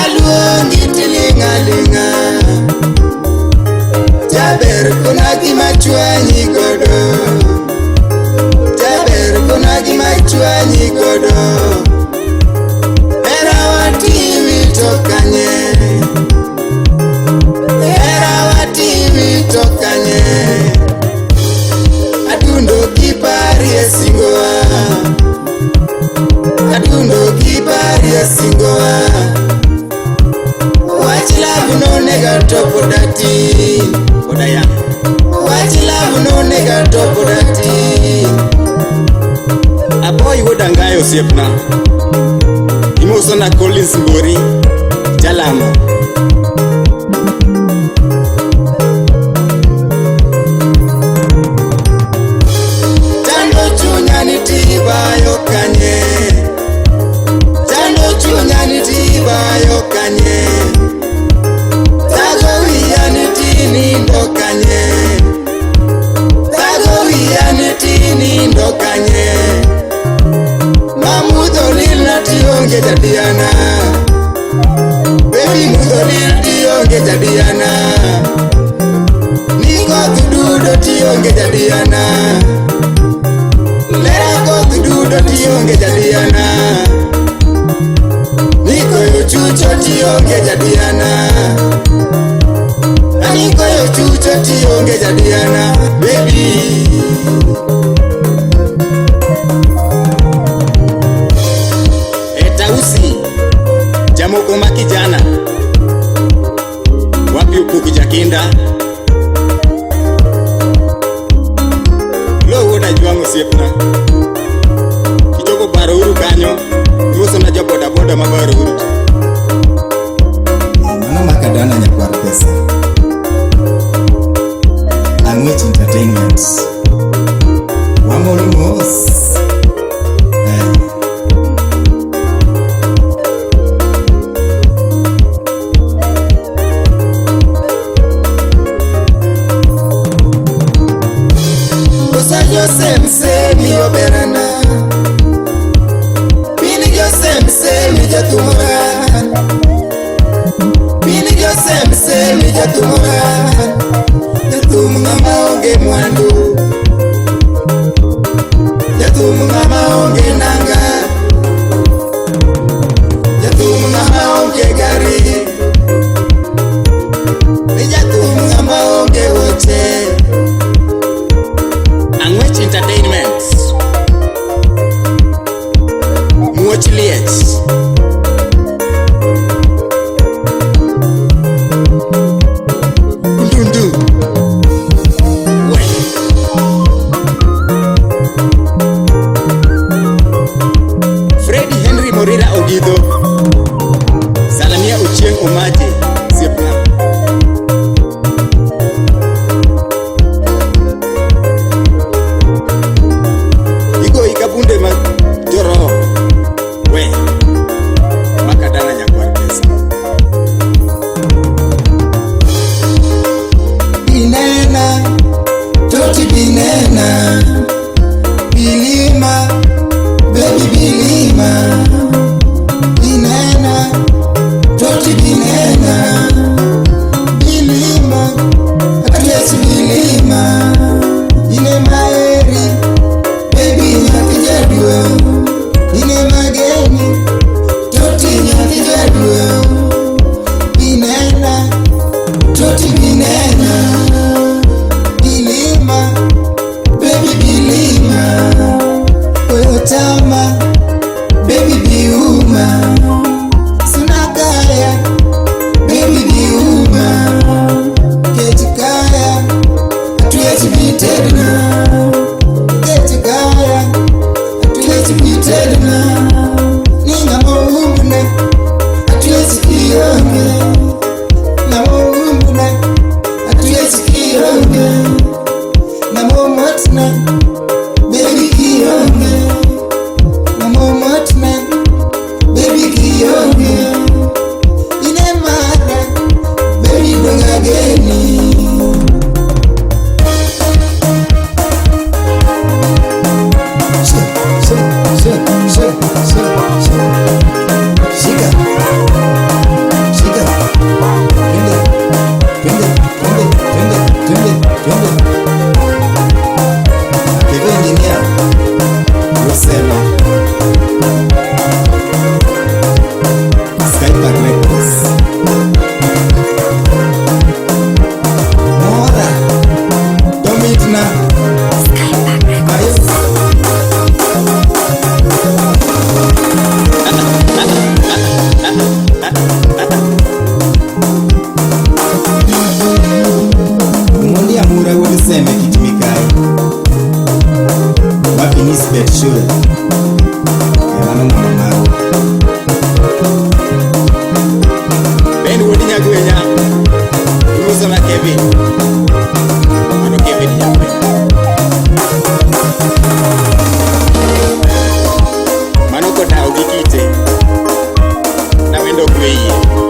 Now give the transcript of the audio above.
aluongi tilinga linga jaber kuna gima chwanyi godo jaber kuna gima chwanyi godo era watimi tokanye adundo kipari esingoa adundo kipari esingoa wachilavu no nega topo dati odaya wachilavu no nega topo dati aboy wodangayo siepna imosona Collins Mbori Jalamo tibayo kanye tando chunyani tibayo kanye tago wiyani tini ndo kanye tago wiyani tini ndo kanye mamudho lil na tionge jadiana baby mudho lil tionge jadiana niko thududo tionge jadiana dudo tionge jadiana niko yo chucho tionge jadiana niko yo chucho tionge jadiana baby etausi jamoko makijana wapi ukuki jakinda lo woda juango siepna baro uru kanyo muso na jaboda boda mabaro uru mana makadana nyakwar pesa Ang'wech Entertainment wamolo mos Joshua. Mano mama. Ben wodi nyagwenya. Imuso na Kevin. Mano Kevin nyagwe. Mano kota ugikite. Na wendo kweye.